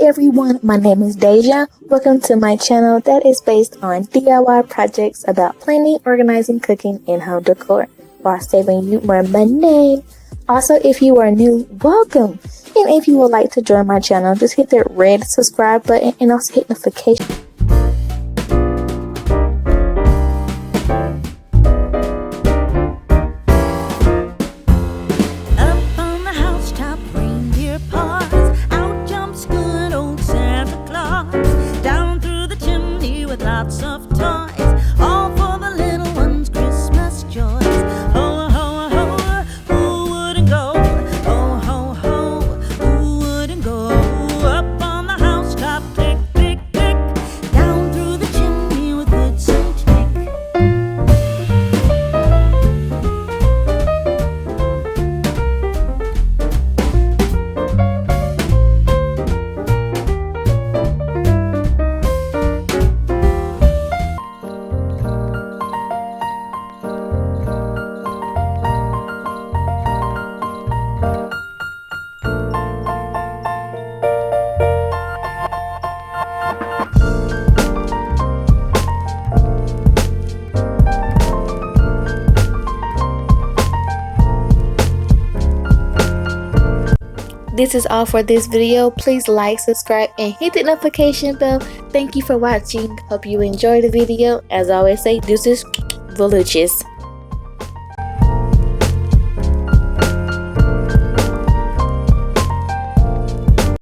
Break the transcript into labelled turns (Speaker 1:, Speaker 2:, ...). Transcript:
Speaker 1: everyone, my name is Deja. Welcome to my channel that is based on DIY projects about planning, organizing, cooking, and home decor while saving you more money. Also, if you are new, welcome. And if you would like to join my channel, just hit that red subscribe button and also hit notification.
Speaker 2: Lots of toys, all for the little ones' Christmas joys. Ho, ho, ho, who wouldn't go? Ho, ho, ho, who wouldn't go? Up on the housetop, click, click, click, down through the chimney with good Saint Nick.
Speaker 1: This is all for this video. Please like, subscribe, and hit the notification bell. Thank you for watching. Hope you enjoyed the video. As I always say, deuces, voluptuous.